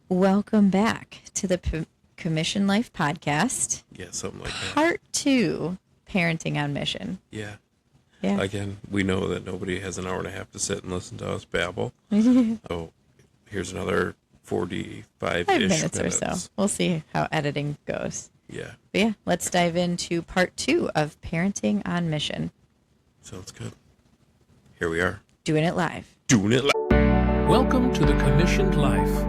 Welcome back to the Commission Life podcast, Yeah, something like that. part 2, Parenting on Mission. Yeah. Yeah. Again, we know that nobody has an hour and a half to sit and listen to us babble. So here's another 45-ish 5 minutes or so. We'll see how editing goes. Yeah. But yeah, let's dive into part 2 of Parenting on Mission. Sounds good. Here we are. Doing it live. Doing it live. Welcome to the Commissioned Life,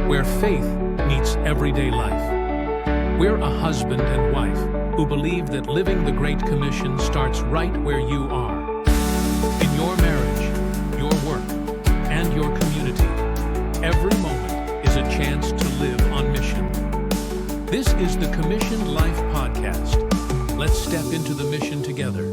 where faith meets everyday life. We're a husband and wife who believe that living the Great Commission starts right where you are. In your marriage, your work, and your community, every moment is a chance to live on mission. This is the Commissioned Life podcast. Let's step into the mission together.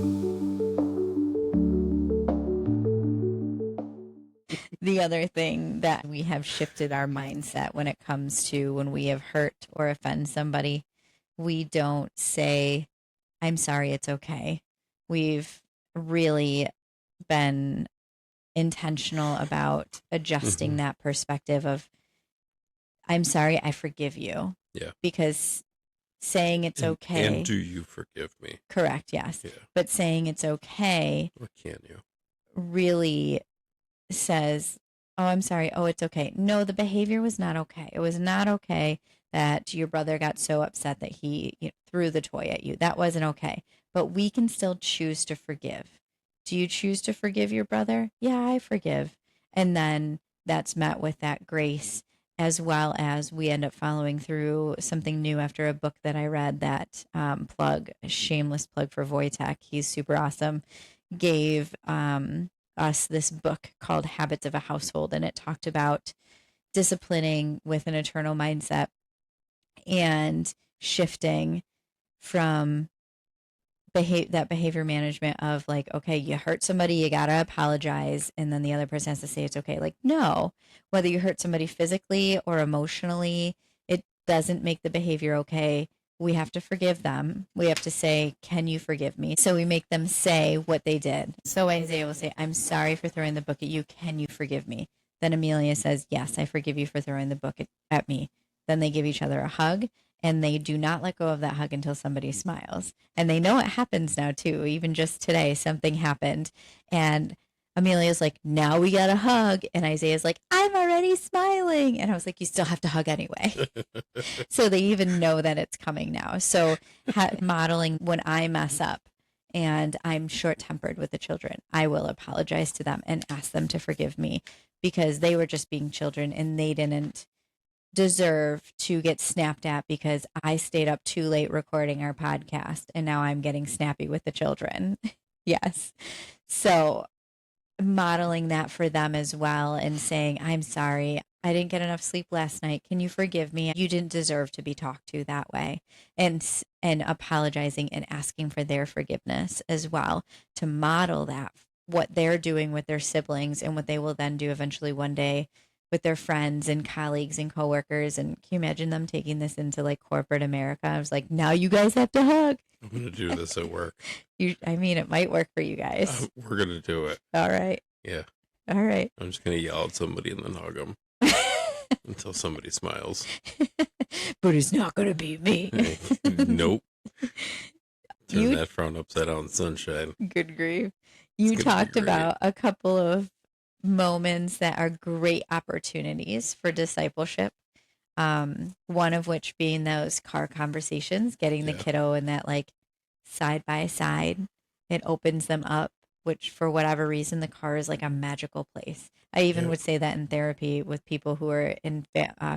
The other thing that we have shifted our mindset when it comes to when we have hurt or offend somebody, we don't say, I'm sorry, it's okay. We've really been intentional about adjusting that perspective of, I'm sorry, I forgive you. Yeah. Because saying it's okay. And do you forgive me? Correct, yes. Yeah. But saying it's okay Or can you? really says, oh, I'm sorry. Oh, it's okay. No, the behavior was not okay. It was not okay that your brother got so upset that he threw the toy at you. That wasn't okay. But we can still choose to forgive. Do you choose to forgive your brother? Yeah, I forgive. And then that's met with that grace, as well as we end up following through something new after a book that I read that a shameless plug for Wojtek. He's super awesome. Gave us this book called Habits of a Household, and it talked about disciplining with an eternal mindset and shifting from that behavior management of like, okay, you hurt somebody, you gotta apologize, and then the other person has to say it's okay. Like, no, whether you hurt somebody physically or emotionally, it doesn't make the behavior okay. We have to forgive them. We have to say, can you forgive me? So we make them say what they did. So Isaiah will say, I'm sorry for throwing the book at you. Can you forgive me? Then Amelia says, yes, I forgive you for throwing the book at me. Then they give each other a hug, and they do not let go of that hug until somebody smiles. And they know it happens now too. Even just today, something happened. And Amelia's like, now we got a hug. And Isaiah's like, I'm already smiling. And I was like, you still have to hug anyway. So they even know that it's coming now. So modeling when I mess up and I'm short-tempered with the children, I will apologize to them and ask them to forgive me because they were just being children and they didn't deserve to get snapped at because I stayed up too late recording our podcast and now I'm getting snappy with the children. Yes. So modeling that for them as well and saying, I'm sorry, I didn't get enough sleep last night. Can you forgive me? You didn't deserve to be talked to that way. And apologizing and asking for their forgiveness as well to model that, what they're doing with their siblings and what they will then do eventually one day with their friends and colleagues and coworkers. And can you imagine them taking this into like corporate America? I was like, now you guys have to hug. I'm going to do this at work. It might work for you guys. We're going to do it. All right. Yeah. All right. I'm just going to yell at somebody and then hug them until somebody smiles. But it's not going to be me. Nope. Turn that frown upside down, sunshine. Good grief. You talked about a couple of moments that are great opportunities for discipleship. One of which being those car conversations, getting the kiddo in that like side by side. It opens them up, which for whatever reason, the car is like a magical place. I even would say that in therapy with people who are in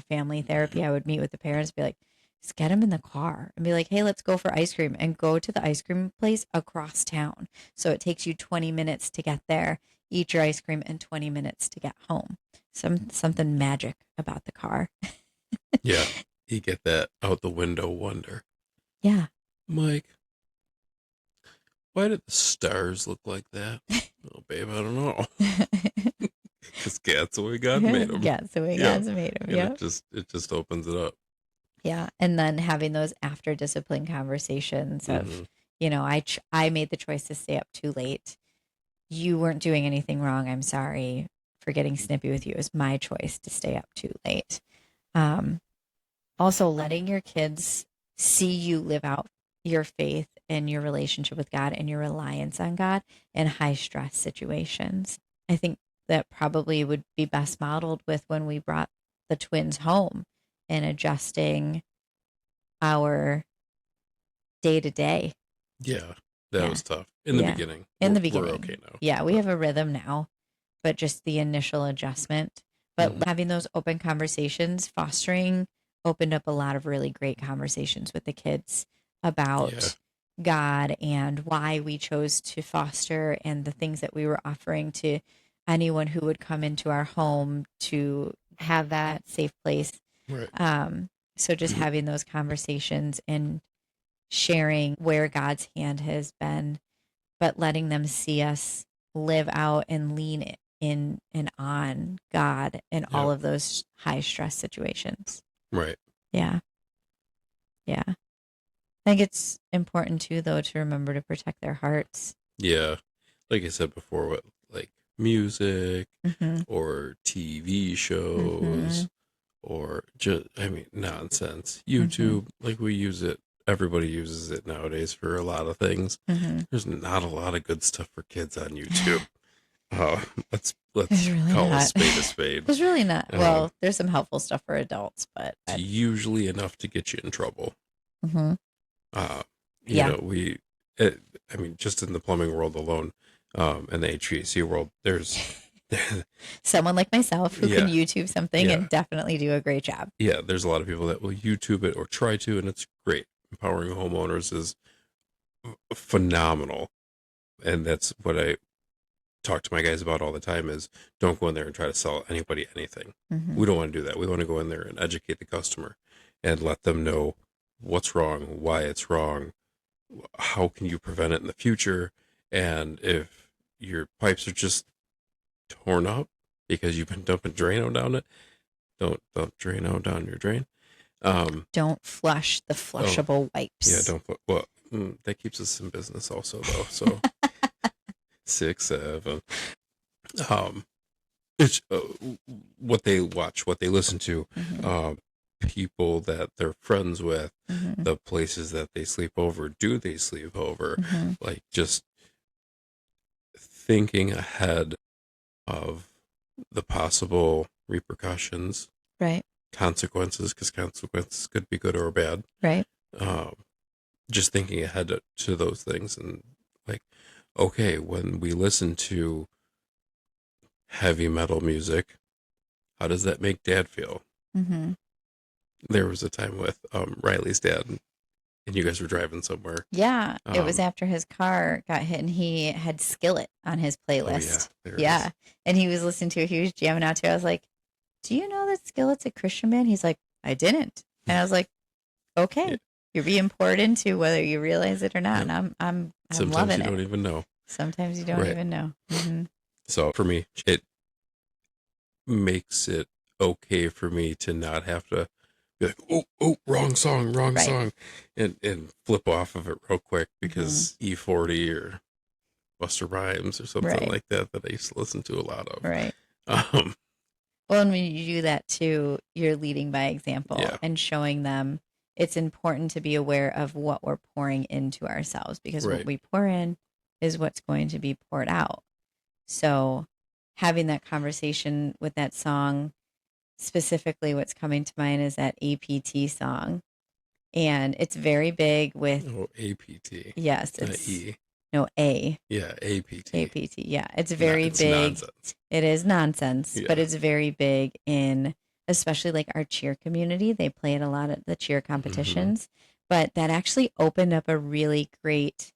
family therapy. I would meet with the parents, be like, just get them in the car and be like, hey, let's go for ice cream, and go to the ice cream place across town. So it takes you 20 minutes to get there, eat your ice cream, and 20 minutes to get home. Something magic about the car. Yeah. You get that out the window wonder. Yeah. Mike, why did the stars look like that? Oh, babe, I don't know. Because that's the way God made them. That's the way God's made them. Yeah. It just opens it up. Yeah. And then having those after discipline conversations of, I made the choice to stay up too late. You weren't doing anything wrong. I'm sorry for getting snippy with you. It was my choice to stay up too late. Um, Also, letting your kids see you live out your faith and your relationship with God and your reliance on God in high stress situations. I think that probably would be best modeled with when we brought the twins home and adjusting our day to day. Yeah, that Yeah. was tough in the Yeah. beginning. In the We're beginning. okay now. Yeah, we have a rhythm now, but just the initial adjustment. But Mhm. having those open conversations, fostering opened up a lot of really great conversations with the kids Yeah, about God and why we chose to foster and the things that we were offering to anyone who would come into our home to have that safe place. right. So just having those conversations and sharing where God's hand has been, but letting them see us live out and lean in and on God in all Yep. of those high stress situations. Right. Yeah. Yeah. I think it's important too, though, to remember to protect their hearts. Yeah. Like I said before, what like music Mm-hmm. or TV Mm-hmm. shows or just, I mean, nonsense. Mm-hmm. YouTube, like we use it. Everybody uses it nowadays for a lot of things. Mm-hmm. There's not a lot of good stuff for kids on YouTube. Uh, let's There's really call a not. spade a spade. There's really not. Um, Well, there's some helpful stuff for adults, but it's usually enough to get you in trouble. mm-hmm. Uh, you Yeah. know, I mean, just in the plumbing world alone, and the HVAC world, there's, Someone like myself who can yeah, YouTube something yeah, and definitely do a great job. yeah. There's a lot of people that will YouTube it or try to, and it's great. Empowering homeowners is phenomenal, and that's what I talk to my guys about all the time is don't go in there and try to sell anybody anything. Mm-hmm. We don't want to do that. We want to go in there and educate the customer and let them know what's wrong, why it's wrong, how can you prevent it in the future, and if your pipes are just torn up because you've been dumping Drano down it, don't dump Drano down your drain. Don't flush the flushable wipes. Yeah, don't put, well, that keeps us in business also though. So 6, 7. It's what they watch, what they listen to, Mm-hmm. people that they're friends with, Mm-hmm. the places that they sleep over. Do they sleep over? Mm-hmm. Like just thinking ahead of the possible repercussions, Right. consequences, because consequences could be good or bad. Right. Um, just thinking ahead to those things and like, okay, when we listen to heavy metal music, how does that make Dad feel? Mm-hmm. There was a time with Riley's dad, and you guys were driving somewhere. Yeah. It was Um, after his car got hit and he had Skillet on his oh yeah, playlist. there it Yeah. is. And he was listening to it. He was jamming out to it. I was like, do you know that Skillet's a Christian band? He's like, I didn't. And I was like, okay. Yeah. You're being poured into whether you realize it or not. Yep. And I'm Sometimes loving you it. don't even know. Sometimes you don't Right. even know. Mm-hmm. So for me, it makes it okay for me to not have to be like, oh, wrong song, Right. and flip off of it real quick Mm-hmm. because E40 or Buster Rhymes or something Right. like that I used to listen to a lot of. Right. Um, Well, and when you do that too, you're leading by example Yeah. and showing them it's important to be aware of what we're pouring into ourselves because Right. what we pour in is what's going to be poured out. So, having that conversation with that song, specifically, what's coming to mind is that APT song. And it's very big with, oh, APT, yes, not it's E. no A, Yeah, APT. APT. Yeah, it's very It's big. nonsense. It is nonsense, but Yeah. it's very big in especially like our cheer community. They play it a lot at the cheer competitions, but that actually opened up a really great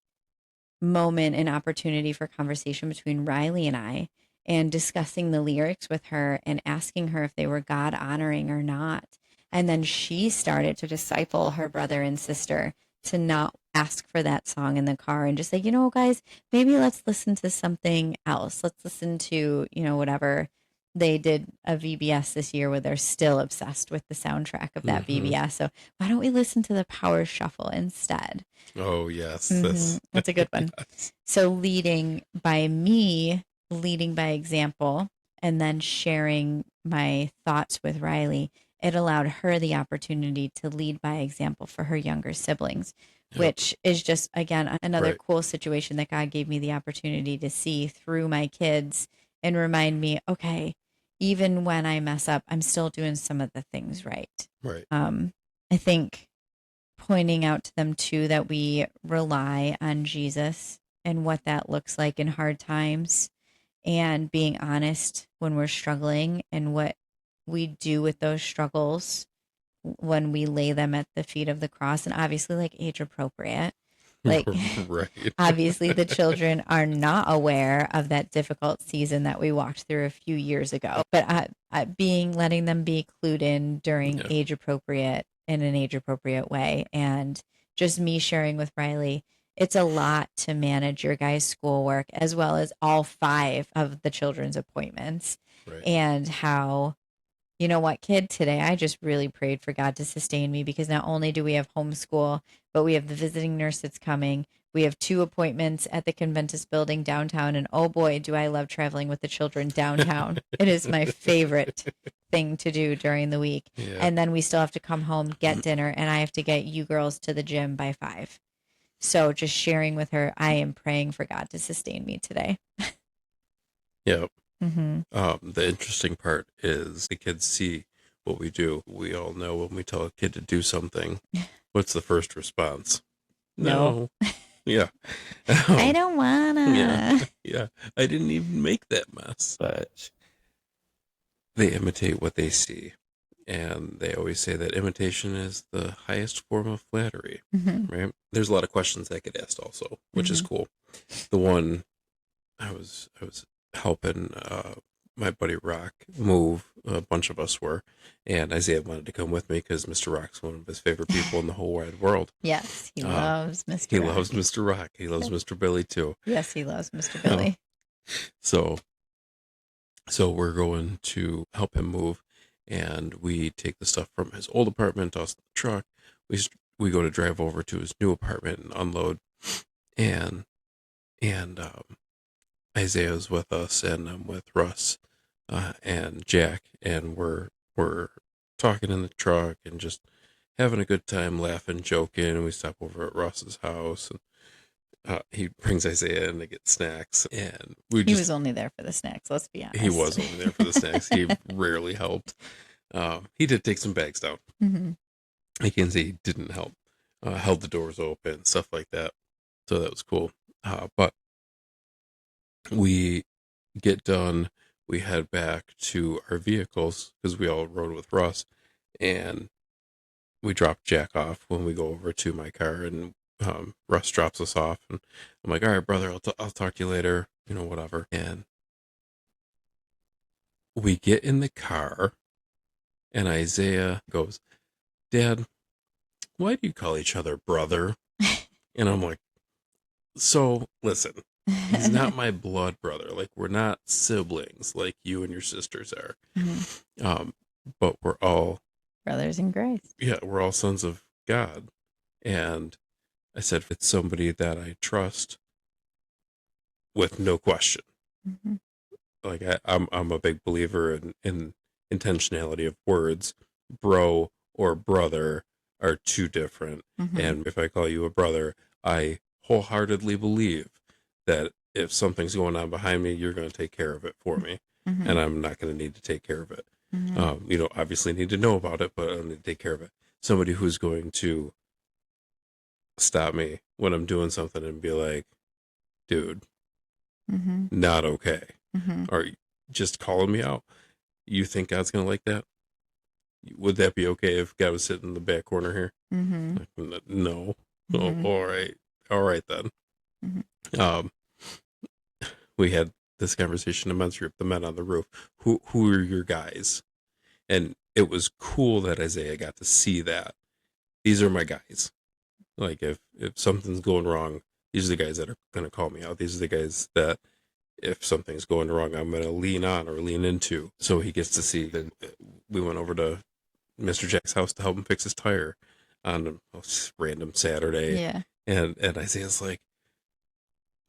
moment and opportunity for conversation between Riley and I and discussing the lyrics with her and asking her if they were God honoring or not. And then she started to disciple her brother and sister to not ask for that song in the car and just say, you know, guys, maybe let's listen to something else. Let's listen to, you know, whatever. They did a VBS this year where they're still obsessed with the soundtrack of that Mhm. VBS. So why don't we listen to the Power Shuffle instead? Oh yes, That's a good one. yes. So leading by me, leading by example, and then sharing my thoughts with Riley it allowed her the opportunity to lead by example for her younger siblings, Yep. which is just, again, another Right. cool situation that God gave me the opportunity to see through my kids and remind me, okay, even when I mess up, I'm still doing some of the things right. Right. I think pointing out to them too that we rely on Jesus and what that looks like in hard times, and being honest when we're struggling and what we do with those struggles when we lay them at the feet of the cross, and obviously like age appropriate. Like Right. obviously the children are not aware of that difficult season that we walked through a few years ago, but letting them be clued in during Yeah. age appropriate in an age appropriate way. And just me sharing with Riley, it's a lot to manage your guys' schoolwork as well as all 5 of the children's appointments, Right. and how, you know what, kid, today I just really prayed for God to sustain me, because not only do we have homeschool, but we have the visiting nurse that's coming. We have 2 appointments at the Conventus building downtown. And oh boy, do I love traveling with the children downtown. It is my favorite thing to do during the week. Yeah. And then we still have to come home, get dinner, and I have to get you girls to the gym by 5. So just sharing with her, I am praying for God to sustain me today. Yep. Mm-hmm. The interesting part is the kids see what we do. We all know when we tell a kid to do something, what's the first response? No. Yeah. I don't wanna. Yeah. Yeah. I didn't even make that mess. But they imitate what they see. And they always say that imitation is the highest form of flattery, Mm-hmm. right? There's a lot of questions that get asked also, which is cool. The one I was helping my buddy Rock move. A bunch of us were, and Isaiah wanted to come with me because Mr. Rock's one of his favorite people in the whole wide world. Yes, he loves Mr. He Rock. loves Mr. Rock. He loves Mr. Billy too. Yes, he loves Mr. Billy. So we're going to help him move, and we take the stuff from his old apartment, toss in the truck. We go to drive over to his new apartment and unload, and Isaiah's with us, and I'm with Russ and Jack, and we're talking in the truck and just having a good time, laughing, joking. And we stop over at Russ's house, and he brings Isaiah in to get snacks, and He was only there for the snacks. Let's be honest. he was only there for the snacks. He rarely helped. He did take some bags down. Mm-hmm. Mackenzie he didn't help. Held the doors open, stuff like that. So that was cool. But we get done. We head back to our vehicles because we all rode with Russ, and we drop Jack off when we go over to my car, and Russ drops us off, and I'm like, all right, brother, I'll talk to you later, whatever. And we get in the car, and Isaiah goes, Dad, why do you call each other brother? And I'm like, so listen, he's not my blood brother. Like, we're not siblings like you and your sisters are. Mm-hmm. But we're all brothers in grace. Yeah, we're all sons of God. And I said, it's somebody that I trust with no question. Mm-hmm. Like, I'm a big believer in intentionality of words. Bro or brother are two different. Mm-hmm. And if I call you a brother, I wholeheartedly believe that if something's going on behind me, you're going to take care of it for me. Mm-hmm. And I'm not going to need to take care of it. Mm-hmm. Obviously need to know about it, but I need to take care of it. Somebody who's going to stop me when I'm doing something and be like, dude, Mm-hmm. not okay. Mm-hmm. Or just calling me out. You think God's going to like that? Would that be okay if God was sitting in the back corner here? Mm-hmm. Like, no. Mm-hmm. Oh, all right then. Mm-hmm. We had this conversation amongst the men on the roof. Who are your guys? And it was cool that Isaiah got to see that. These are my guys. Like, if something's going wrong, these are the guys that are going to call me out. These are the guys that, if something's going wrong, I'm going to lean on or lean into. So he gets to see that. We went over to Mr. Jack's house to help him fix his tire on a random Saturday. Yeah. And Isaiah's like,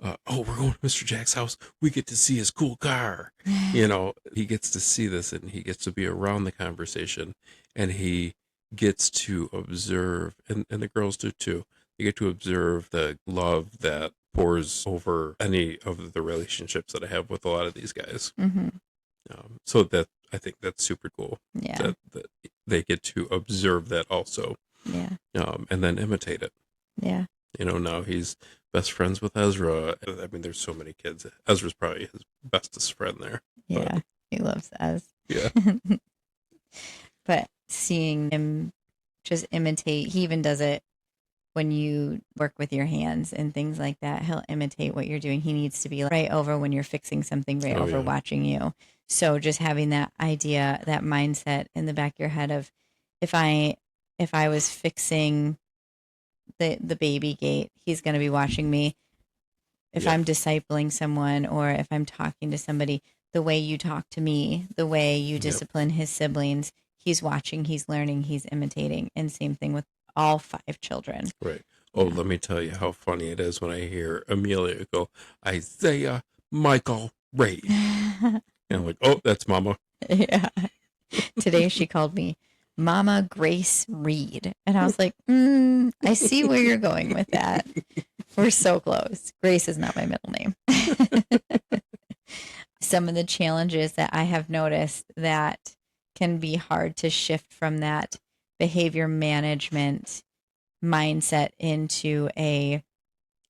oh, we're going to Mr. Jack's house. We get to see his cool car. He gets to see this and he gets to be around the conversation and he gets to observe, and the girls do too. They get to observe the love that pours over any of the relationships that I have with a lot of these guys. Mm-hmm. So that I think that's super cool. Yeah. That they get to observe that also. Yeah. And then imitate it. Yeah. Now he's best friends with Ezra. I mean, there's so many kids. Ezra's probably his bestest friend there. Yeah. But, He loves Ez. yeah. But seeing him just imitate, he even does it when you work with your hands and things like that. He'll imitate what you're doing. He needs to be right over when you're fixing something, right over watching you. So just having that idea, that mindset in the back of your head of if I was fixing the baby gate, he's going to be watching me. If I'm discipling someone or if I'm talking to somebody, the way you talk to me, the way you discipline his siblings, he's watching, he's learning, he's imitating. And same thing with all 5 children. Right. Oh, let me tell you how funny it is when I hear Amelia go, Isaiah Michael Reed. And I'm like, oh, that's Mama. Yeah. Today she called me Mama Grace Reed. And I was like, I see where you're going with that. We're so close. Grace is not my middle name. Some of the challenges that I have noticed that can be hard to shift from that behavior management mindset into a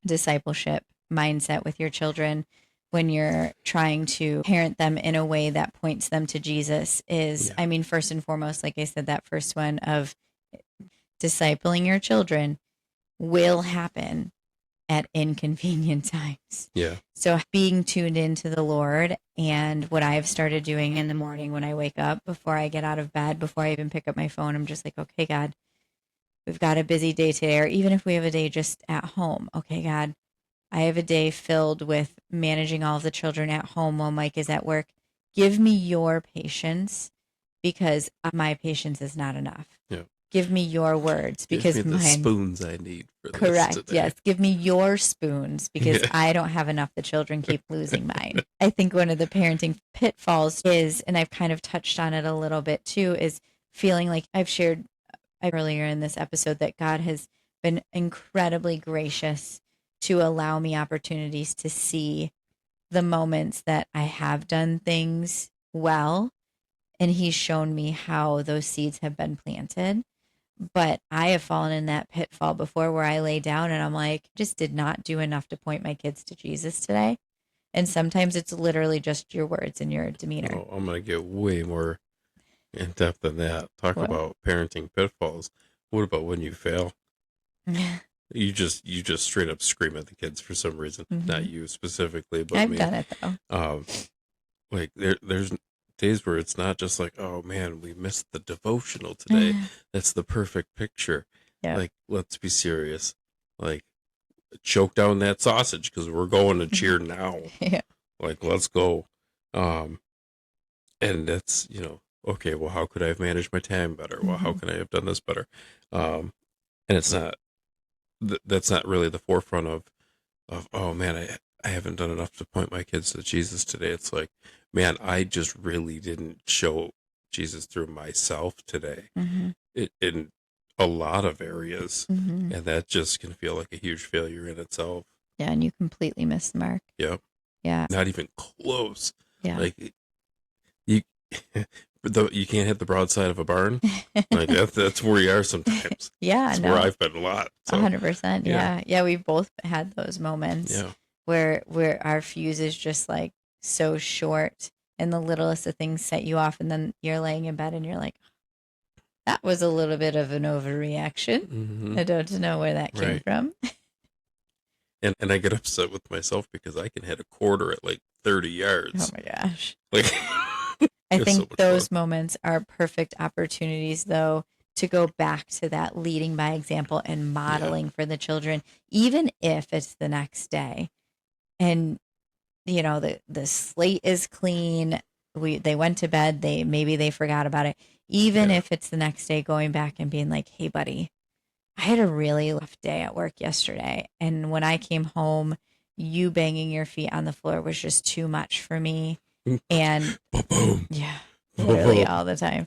discipleship mindset with your children when you're trying to parent them in a way that points them to Jesus is, I mean, first and foremost, like I said, that first one of discipling your children will happen at inconvenient times. Yeah. So being tuned into the Lord and what I've started doing in the morning when I wake up, before I get out of bed, before I even pick up my phone, I'm just like, okay, God, we've got a busy day today, or even if we have a day just at home. Okay, God, I have a day filled with managing all of the children at home while Mike is at work. Give me your patience because my patience is not enough. Yeah. Give me your words because give me the spoons I need for this correct. today. Yes. Give me your spoons because I don't have enough. The children keep losing mine. I think one of the parenting pitfalls is, and I've kind of touched on it a little bit too, is feeling like I've shared earlier in this episode that God has been incredibly gracious to allow me opportunities to see the moments that I have done things well. And he's shown me how those seeds have been planted. But I have fallen in that pitfall before where I lay down and I'm like, just did not do enough to point my kids to Jesus today. And sometimes it's literally just your words and your demeanor. Oh, I'm going to get way more in depth than that. Talk about parenting pitfalls. What about when you fail? You just straight up scream at the kids for some reason. Not you specifically, but I've done it though. Like there's days where it's not just like, oh man, we missed the devotional today. That's the perfect picture. Yeah. Like, let's be serious. Like, choke down that sausage because we're going to cheer now. Yeah. Like, let's go. And that's, okay, well, how could I have managed my time better? Well, how can I have done this better? And it's not, that's not really the forefront of oh man, I haven't done enough to point my kids to Jesus today. It's like, man, I just really didn't show Jesus through myself today in a lot of areas. And that just can feel like a huge failure in itself. Yeah, and you completely missed the mark. Yeah. Yeah. Not even close. Yeah. Like, you can't hit the broadside of a barn. Like that's where you are sometimes. Yeah, that's where I've been a lot. So. 100%. Yeah. We've both had those moments. Yeah. Where our fuse is just like so short and the littlest of things set you off, and then you're laying in bed and you're like, that was a little bit of an overreaction. I don't know where that came from. And I get upset with myself because I can hit a quarter at like 30 yards. Oh my gosh. Like I think those moments are perfect opportunities though to go back to that leading by example and modeling for the children, even if it's the next day. And the slate is clean. They went to bed. Maybe they forgot about it. Even if it's the next day, going back and being like, "Hey, buddy, I had a really rough day at work yesterday, and when I came home, you banging your feet on the floor was just too much for me. And Boom. yeah, literally all the time.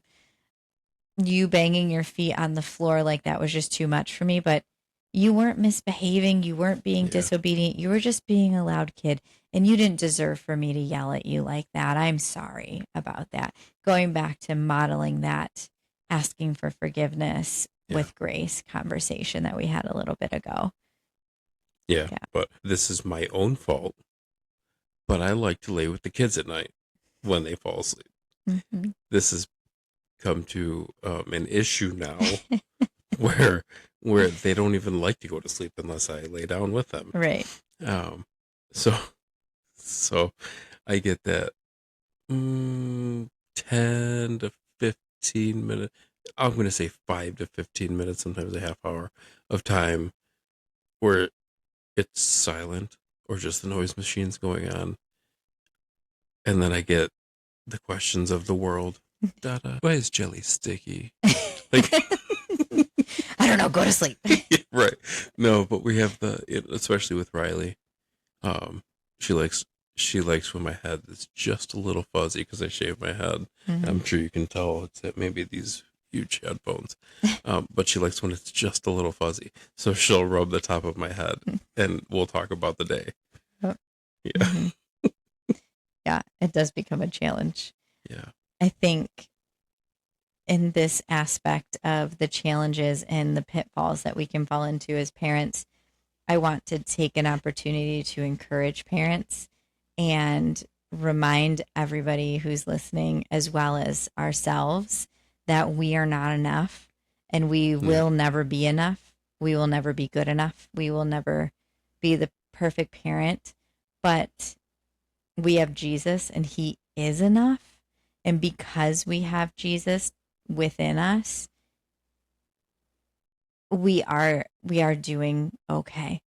You banging your feet on the floor like that was just too much for me, but you weren't misbehaving. You weren't being Yeah. disobedient. You were just being a loud kid, and you didn't deserve for me to yell at you like that. I'm sorry about that. Going back to modeling that, asking for forgiveness Yeah. with grace conversation that we had a little bit ago. Yeah, Yeah. but this is my own fault. But I like to lay with the kids at night when they fall asleep. Mm-hmm. This has come to an issue now where they don't even like to go to sleep unless I lay down with them. Right. So I get that 10 to 15 minutes. I'm going to say 5 to 15 minutes, sometimes a half hour of time where it's silent or just the noise machines going on. And then I get the questions of the world. Dada, why is jelly sticky? Like, I don't know. Go to sleep. right. No, but we have especially with Riley. She likes when my head is just a little fuzzy because I shave my head. Mm-hmm. I'm sure you can tell it's at maybe these huge headphones. But she likes when it's just a little fuzzy. So she'll rub the top of my head and we'll talk about the day. Oh. Yeah. Mm-hmm. Yeah, it does become a challenge. Yeah. I think in this aspect of the challenges and the pitfalls that we can fall into as parents, I want to take an opportunity to encourage parents and remind everybody who's listening, as well as ourselves, that we are not enough and we will never be enough. We will never be good enough. We will never be the perfect parent, but we have Jesus and he is enough. And because we have Jesus within us, we are doing okay.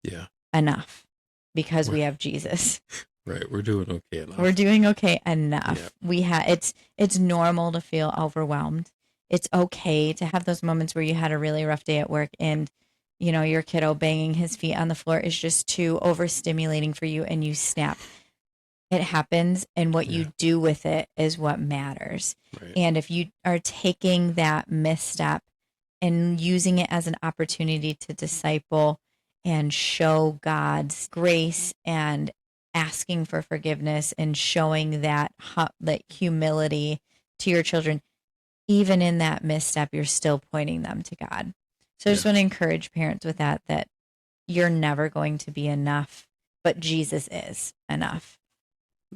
Yeah. Enough because we have Jesus. Right. We're doing okay enough. We're doing okay enough. Yeah. It's normal to feel overwhelmed. It's okay to have those moments where you had a really rough day at work and your kiddo banging his feet on the floor is just too overstimulating for you and you snap. It happens, and what you do with it is what matters. Right. And if you are taking that misstep and using it as an opportunity to disciple and show God's grace and asking for forgiveness and showing that humility to your children, even in that misstep, you're still pointing them to God. So I just want to encourage parents with that you're never going to be enough, but Jesus is enough.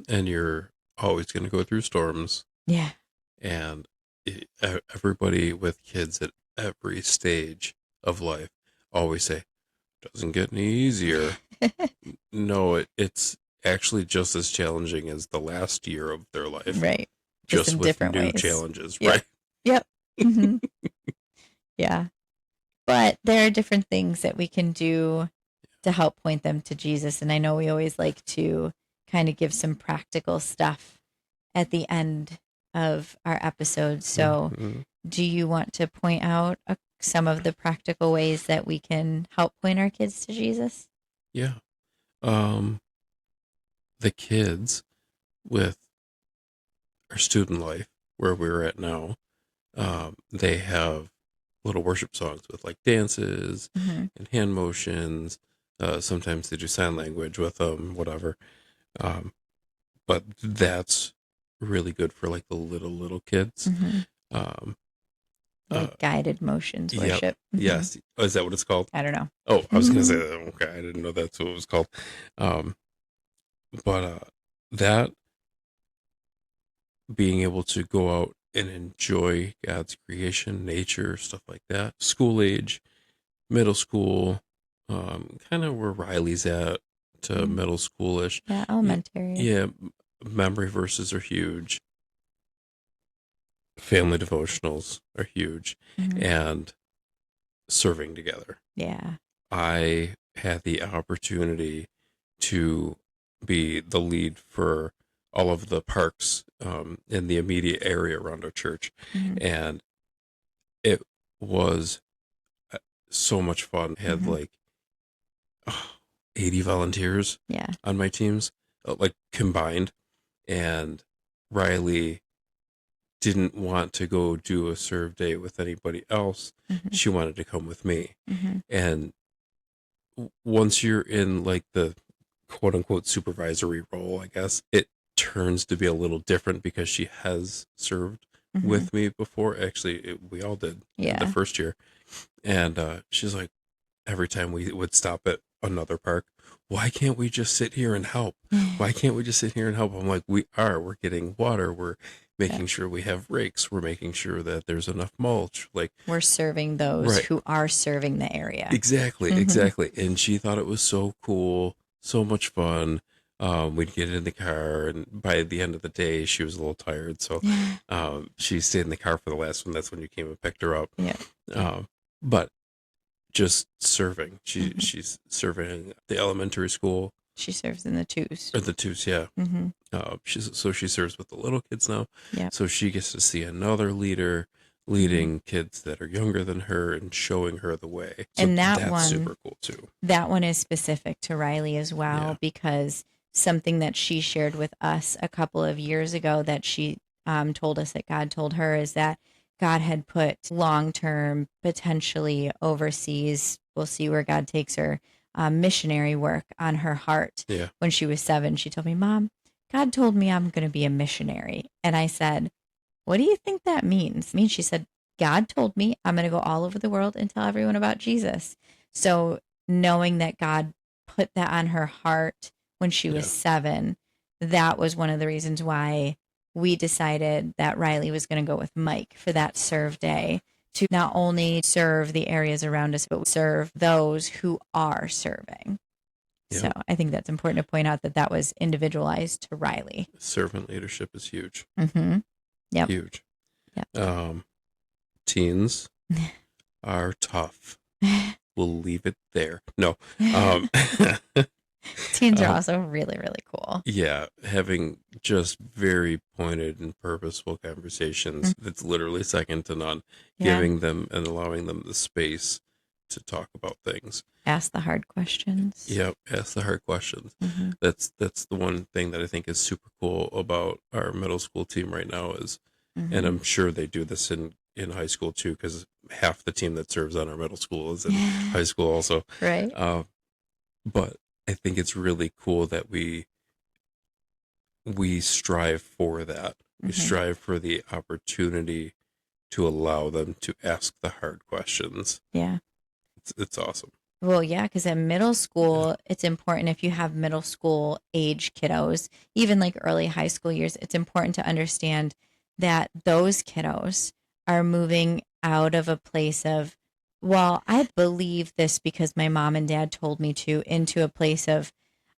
And you're always going to go through storms. Yeah. And everybody with kids at every stage of life always say, doesn't get any easier. No, it's actually just as challenging as the last year of their life. Right. Just with different new ways. challenges. Yep. Right. Yep. Mm-hmm. Yeah. But there are different things that we can do to help point them to Jesus. And I know we always like to kind of give some practical stuff at the end of our episodes. So do you want to point out some of the practical ways that we can help point our kids to Jesus? Yeah. The kids with our student life, where we're at now, they have little worship songs with like dances and hand motions. Sometimes they do sign language with them, whatever. But that's really good for like the little kids. Like guided motions worship. Yep. Yes. Oh, is that what it's called? I don't know. Oh, I was going to say that. Okay. I didn't know that's what it was called. But that being able to go out and enjoy God's creation, nature, stuff like that, school age, middle school, kind of where Riley's at to middle schoolish. Yeah, elementary. Yeah. Memory verses are huge. Family devotionals are huge. And serving together. Yeah. I had the opportunity to be the lead for all of the parks in the immediate area around our church. And it was so much fun. It had 80 volunteers Yeah. on my teams, like combined. And Riley didn't want to go do a serve day with anybody else. Mm-hmm. She wanted to come with me. Mm-hmm. And once you're in like the quote unquote supervisory role, I guess it turns to be a little different because she has served Mm-hmm. with me before. Actually, we all did Yeah. the first year. And she's like, every time we would stop at another park, why can't we just sit here and help? Why can't we just sit here and help? I'm like, we're getting water. We're making sure we have rakes. We're making sure that there's enough mulch. Like, We're serving those Right. who are serving the area. Exactly, Mhm. exactly. And she thought it was so cool, so much fun. We'd get in the car, and by the end of the day, she was a little tired. So she stayed in the car for the last one. That's when you came and picked her up. Yeah. But just serving. Mhm. She's serving the elementary school, She serves in the twos. or the twos, yeah. Mm-hmm. She serves with the little kids now. Yeah. So she gets to see another leader leading kids that are younger than her and showing her the way. So And that that's one- super cool too. That one is specific to Riley as well, Yeah. because something that she shared with us a couple of years ago that she told us that God told her is that God had put long-term, potentially overseas, we'll see where God takes her, missionary work on her heart. Yeah. When she was 7, she told me, Mom, God told me I'm going to be a missionary. And I said, what do you think that means? She said, God told me I'm going to go all over the world and tell everyone about Jesus. So knowing that God put that on her heart when she was 7, that was one of the reasons why we decided that Riley was going to go with Mike for that serve day, to not only serve the areas around us, but serve those who are serving. Yep. So I think that's important to point out that was individualized to Riley. Servant leadership is huge. Mm-hmm. Yep. Huge. Yep. Teens are tough. We'll leave it there. No. Teens are also really, really cool. Yeah, having just very pointed and purposeful conversations that's literally second to none, giving them and allowing them the space to talk about things. Ask the hard questions. Yep, ask the hard questions. Mm-hmm. That's the one thing that I think is super cool about our middle school team right now is, and I'm sure they do this in high school too, because half the team that serves on our middle school is in high school also. Right. But I think it's really cool that we strive for that. We strive for the opportunity to allow them to ask the hard questions. Yeah. It's awesome. Well, yeah, because at middle school, it's important if you have middle school age kiddos, even like early high school years, it's important to understand that those kiddos are moving out of a place of, well, I believe this because my mom and dad told me to, into a place of,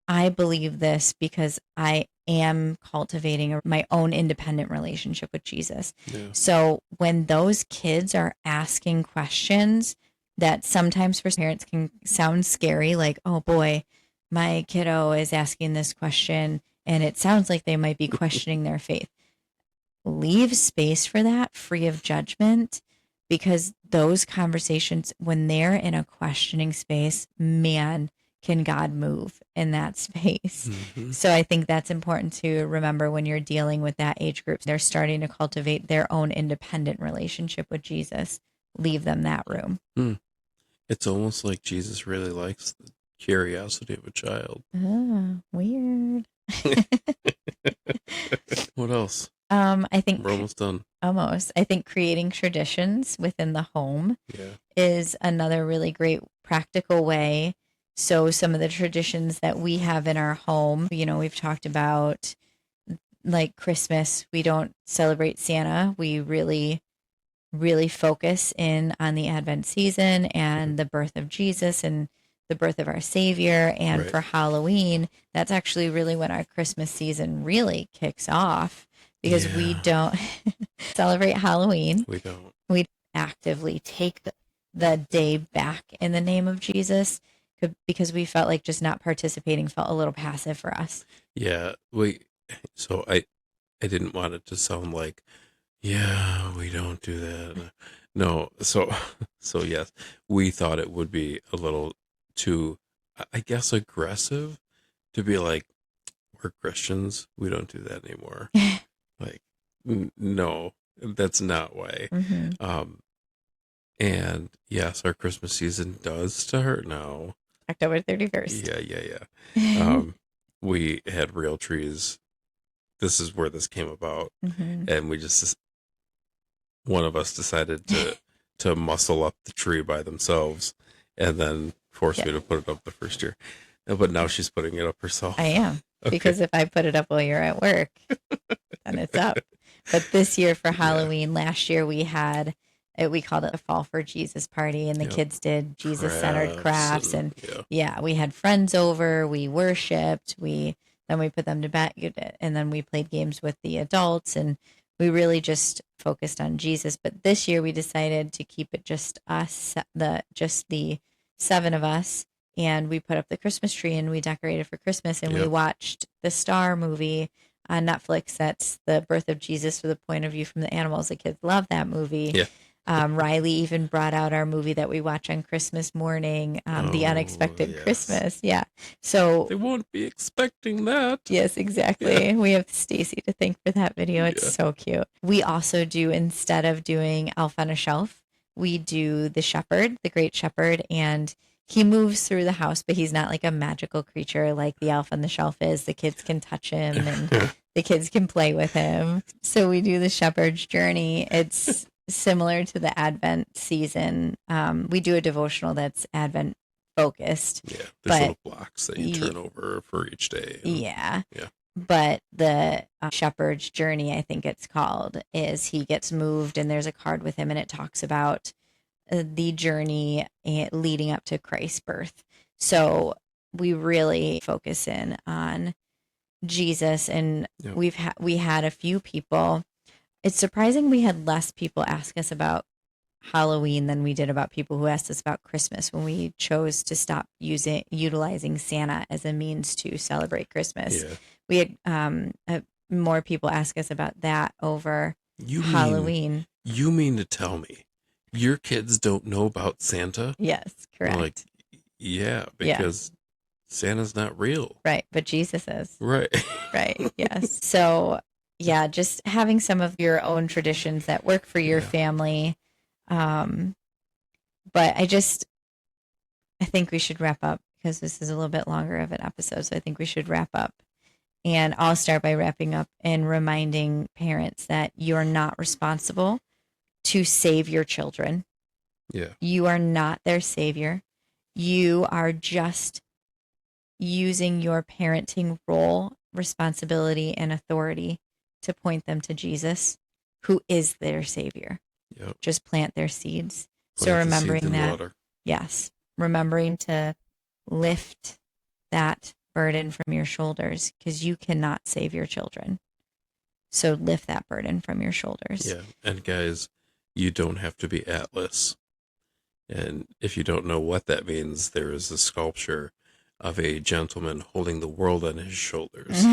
I believe this because I am cultivating my own independent relationship with Jesus. Yeah. So when those kids are asking questions that sometimes for parents can sound scary, like, oh boy, my kiddo is asking this question and it sounds like they might be questioning their faith. Leave space for that, free of judgment, because those conversations, when they're in a questioning space, man, can God move in that space. Mm-hmm. So I think that's important to remember when you're dealing with that age group. They're starting to cultivate their own independent relationship with Jesus. Leave them that room. It's almost like Jesus really likes the curiosity of a child. Oh, weird. What else? I think We're almost done. almost. I think creating traditions within the home Yeah. is another really great practical way. So some of the traditions that we have in our home, we've talked about like Christmas. We don't celebrate Santa. We really, really focus in on the Advent season and the birth of Jesus and the birth of our Savior. And Right. for Halloween, that's actually really when our Christmas season really kicks off, because we Yeah. don't celebrate Halloween. We don't. We actively take the day back in the name of Jesus, because we felt like just not participating felt a little passive for us. Yeah. So I didn't want it to sound like, yeah, we don't do that. No. So yes, we thought it would be a little too I guess, aggressive to be like, we're Christians. We don't do that anymore. Like, no, that's not why. Mm-hmm. Um, and yes, our Christmas season does start now. October 31st. Yeah. We had real trees. This is where this came about. Mm-hmm. And one of us decided to muscle up the tree by themselves and then force me to put it up the first year. But now she's putting it up herself. I am. Okay. Because if I put it up while you're at work, then it's up. But this year for Halloween, last year we had we called it a Fall for Jesus party, and the kids did Jesus-centered crafts, and we had friends over, we worshiped, then we put them to bed, and then we played games with the adults, and we really just focused on Jesus. But this year we decided to keep it just us, just the 7 of us, and we put up the Christmas tree and we decorated for Christmas, and we watched the Star movie on Netflix. That's the birth of Jesus from the point of view from the animals. The kids love that movie. Yeah. Riley even brought out our movie that we watch on Christmas morning, The Unexpected Christmas. Yeah. So they won't be expecting that. Yes, exactly. Yeah. We have Stacy to thank for that video. It's so cute. We also do, instead of doing Elf on a Shelf, we do the shepherd, the great shepherd, and he moves through the house, but he's not like a magical creature like the elf on the shelf is. The kids can touch him and the kids can play with him. So we do the shepherd's journey. It's similar to the Advent season. We do a devotional that's Advent focused. Yeah, there's little blocks that you turn over for each day. Yeah. Yeah. But the shepherd's journey, I think it's called, is he gets moved and there's a card with him and it talks about the journey leading up to Christ's birth. So we really focus in on Jesus, and we had a few people. It's surprising we had less people ask us about Halloween than we did about people who asked us about Christmas when we chose to stop utilizing Santa as a means to celebrate Christmas. Yeah. We had more people ask us about that over Halloween. You mean to tell me your kids don't know about Santa? Yes, correct. Like, because Santa's not real. Right, but Jesus is. Right. Right, yes. So, just having some of your own traditions that work for your family. But I think we should wrap up because this is a little bit longer of an episode. So I think we should wrap up. And I'll start by wrapping up and reminding parents that you're not responsible to save your children. Yeah. You are not their savior. You are just using your parenting role, responsibility, and authority to point them to Jesus, who is their savior. Yep. Just plant their seeds. So remembering that, remembering to lift that burden from your shoulders, because you cannot save your children. So lift that burden from your shoulders. Yeah. And guys, you don't have to be Atlas. And if you don't know what that means, there is a sculpture of a gentleman holding the world on his shoulders.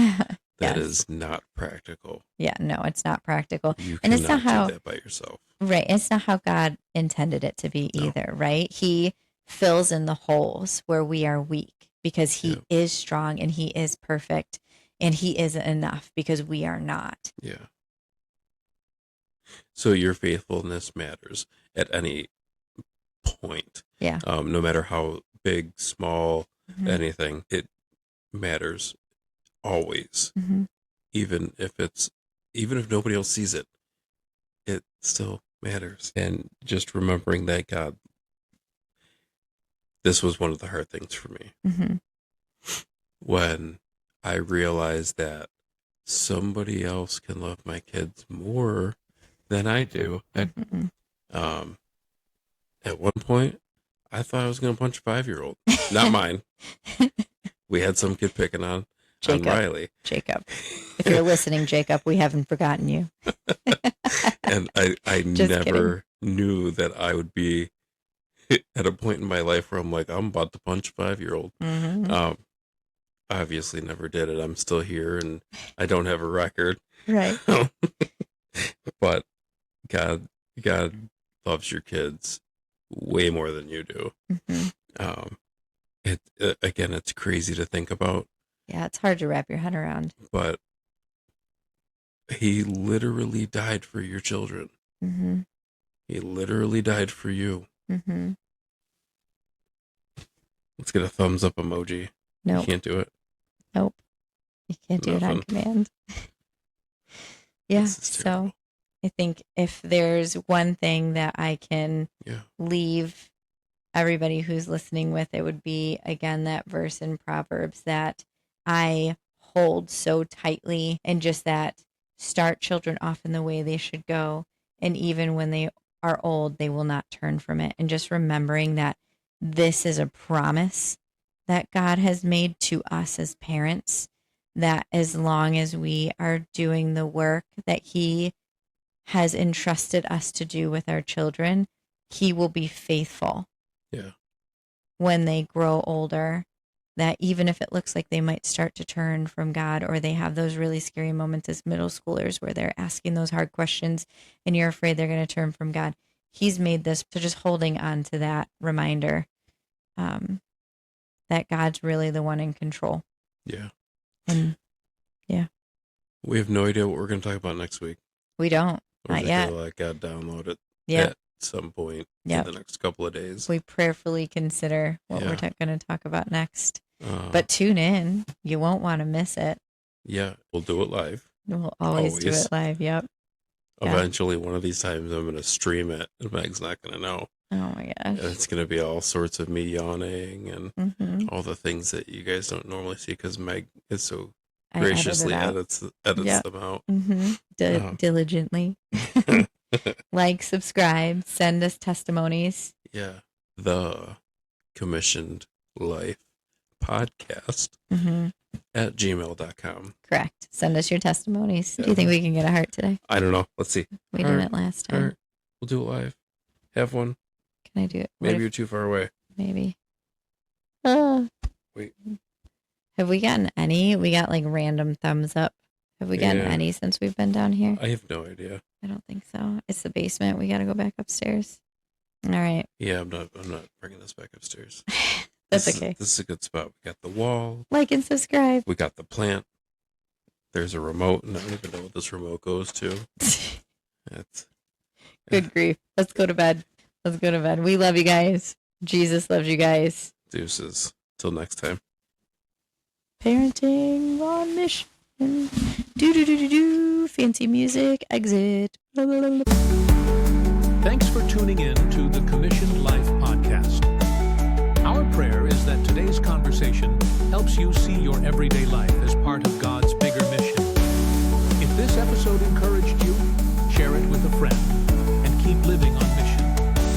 That is not practical. Yeah, no, it's not practical. You and cannot it's not how, do that by yourself. Right. It's not how God intended it to be either, right? He fills in the holes where we are weak because he is strong and he is perfect and he is enough because we are not. Yeah. So your faithfulness matters at any point. Yeah. No matter how big, small, anything, it matters always. Even if nobody else sees it, it still matters. And just remembering that this was one of the hard things for me. When I realized that somebody else can love my kids more than I do. At one point, I thought I was going to punch a 5-year-old. Not mine. We had some kid picking on Riley. Jacob. If you're listening, Jacob, we haven't forgotten you. And I never knew that I would be at a point in my life where I'm like, I'm about to punch a 5-year-old. Obviously never did it. I'm still here and I don't have a record. Right. But God loves your kids way more than you do. Again, it's crazy to think about, Yeah, it's hard to wrap your head around. but he literally died for your children. Mm-hmm. He literally died for you. Mm-hmm. Let's get a thumbs up emoji. Nope. You can't do it. Nope. You can't do it on Nothing. command. Yeah. This is So terrible. I think if there's one thing that I can Yeah. leave everybody who's listening with, it would be, again, that verse in Proverbs that I hold so tightly, and just that start children off in the way they should go. And even when they are old, they will not turn from it. And just remembering that this is a promise that God has made to us as parents, that as long as we are doing the work that He has entrusted us to do with our children, He will be faithful Yeah. when they grow older. That even if it looks like they might start to turn from God, or they have those really scary moments as middle schoolers where they're asking those hard questions and you're afraid they're going to turn from God, He's made this. So just holding on to that reminder that God's really the one in control. Yeah. And We have no idea what we're going to talk about next week. we don't. We're Not just yet. gonna let God download it Yep. at some point Yep. in the next couple of days. We prayerfully consider what Yeah. we're going to talk about next. But But tune in. You won't want to miss it. yeah, we'll do it live. We'll always do Always. it live. Yep. Yeah. Eventually, one of these times, I'm going to stream it, and Meg's not going to know. Oh my gosh. And it's going to be all sorts of me yawning and Mm-hmm. all the things that you guys don't normally see because Meg is so I edited graciously out. edits Yeah. them out. Mm-hmm. Diligently. Like, subscribe, send us testimonies. Yeah. The Commissioned Life Podcast Mm-hmm. at gmail.com. Correct. Send us your testimonies. Do Yeah. you think we can get a heart today? I don't know. Let's see. We All did right. it last All time. right. We'll do it live. Have one. Can I do it? What Maybe if- you're too far away. maybe. Wait. Have we gotten any? We got like random thumbs up. Have we gotten Yeah. any since we've been down here? I have no idea. I don't think so. It's the basement. We got to go back upstairs. All right. Yeah, I'm not bringing this back upstairs. That's This is- okay. This is a good spot. We got the wall. Like and subscribe. We got the plant. There's a remote, and I don't even know what this remote goes to. It's Good grief. Let's go to bed. Let's go to bed. We love you guys. Jesus loves you guys. deuces. Till next time. Parenting on mission. Do do do do do. Fancy music. Exit. Blah, blah, blah, blah. Thanks for tuning in to the Commissioned Life podcast. Our prayer is that today's conversation helps you see your everyday life as part of God's bigger mission. If this episode encouraged you, share it with a friend and keep living on mission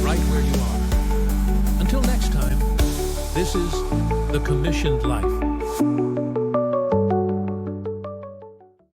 right where you are. Until next time, this is the Commissioned Life.